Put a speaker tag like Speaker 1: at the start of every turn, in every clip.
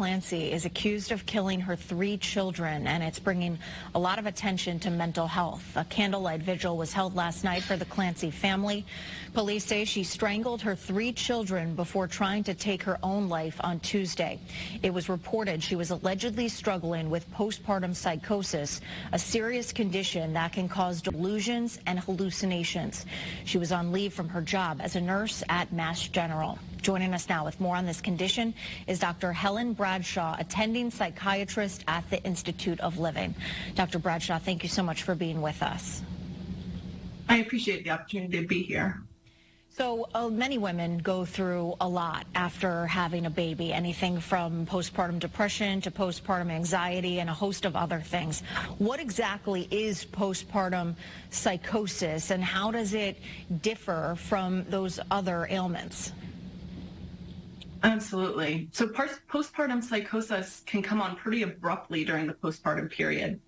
Speaker 1: Clancy is accused of killing her 3 children, and it's bringing a lot of attention to mental health. A candlelight vigil was held last night for the Clancy family. Police say she strangled her 3 children before trying to take her own life on Tuesday. It was reported she was allegedly struggling with postpartum psychosis, a serious condition that can cause delusions and hallucinations. She was on leave from her job as a nurse at Mass General. Joining us now with more on this condition is Dr. Helen Bradshaw, attending psychiatrist at the Institute of Living. Dr. Bradshaw, thank you so much for being with us.
Speaker 2: I appreciate the opportunity to be here.
Speaker 1: So many women go through a lot after having a baby, anything from postpartum depression to postpartum anxiety and a host of other things. What exactly is postpartum psychosis, and how does it differ from those other ailments?
Speaker 2: Absolutely. So postpartum psychosis can come on pretty abruptly during the postpartum period.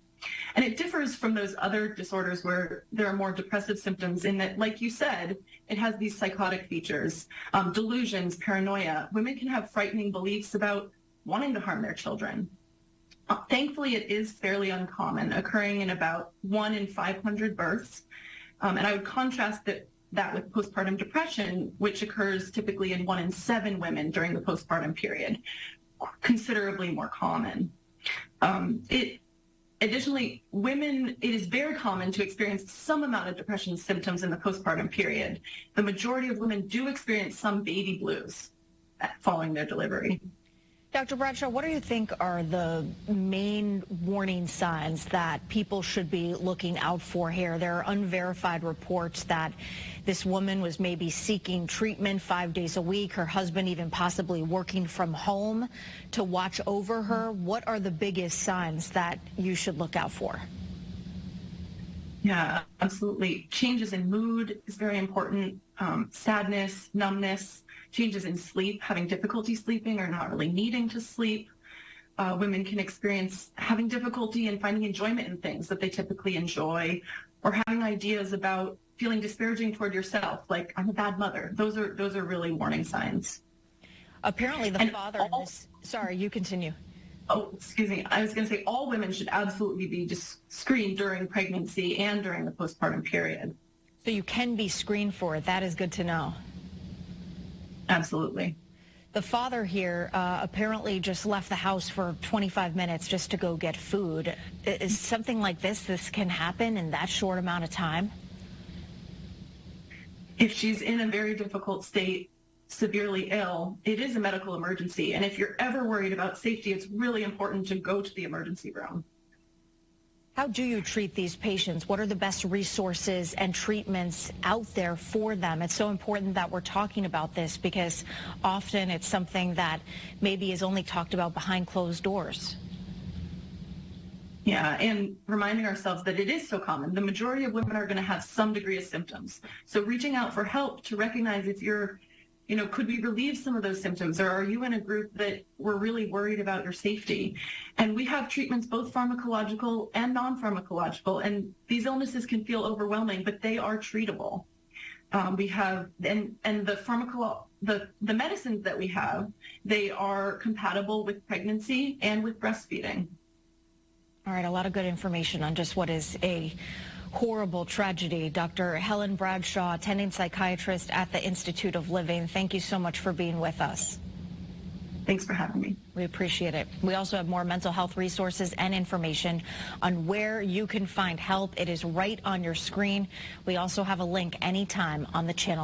Speaker 2: And it differs from those other disorders where there are more depressive symptoms in that, like you said, it has these psychotic features, delusions, paranoia. Women can have frightening beliefs about wanting to harm their children. Thankfully, it is fairly uncommon, occurring in about 1 in 500 births. And I would contrast that with postpartum depression, which occurs typically in 1 in 7 women during the postpartum period, considerably more common. Additionally, it is very common to experience some amount of depression symptoms in the postpartum period. The majority of women do experience some baby blues following their delivery.
Speaker 1: Dr. Bradshaw, what do you think are the main warning signs that people should be looking out for here? There are unverified reports that this woman was maybe seeking treatment 5 days a week, her husband even possibly working from home to watch over her. What are the biggest signs that you should look out for?
Speaker 2: Yeah, absolutely. Changes in mood is very important. Sadness, numbness, changes in sleep, having difficulty sleeping or not really needing to sleep. Women can experience having difficulty in finding enjoyment in things that they typically enjoy, or having ideas about feeling disparaging toward yourself, like I'm a bad mother. Those are really warning signs.
Speaker 1: Apparently the father, sorry, you continue.
Speaker 2: Oh, excuse me. I was going to say all women should absolutely be screened during pregnancy and during the postpartum period.
Speaker 1: So you can be screened for it. That is good to know.
Speaker 2: Absolutely.
Speaker 1: The father here apparently just left the house for 25 minutes just to go get food. Is something like this can happen in that short amount of time?
Speaker 2: If she's in a very difficult state, severely ill, it is a medical emergency. And if you're ever worried about safety, it's really important to go to the emergency room.
Speaker 1: How do you treat these patients? What are the best resources and treatments out there for them? It's so important that we're talking about this because often it's something that maybe is only talked about behind closed doors.
Speaker 2: Yeah, and reminding ourselves that it is so common. The majority of women are going to have some degree of symptoms. So reaching out for help to recognize if you're, could we relieve some of those symptoms, or are you in a group that we're really worried about your safety? And we have treatments, both pharmacological and non-pharmacological, and these illnesses can feel overwhelming, but they are treatable. We have, and the medicines that we have, they are compatible with pregnancy and with breastfeeding.
Speaker 1: All right, a lot of good information on just what is a horrible tragedy. Dr. Helen Bradshaw, attending psychiatrist at the Institute of Living. Thank you so much for being with us.
Speaker 2: Thanks for having me.
Speaker 1: We appreciate it. We also have more mental health resources and information on where you can find help. It is right on your screen. We also have a link anytime on the channel.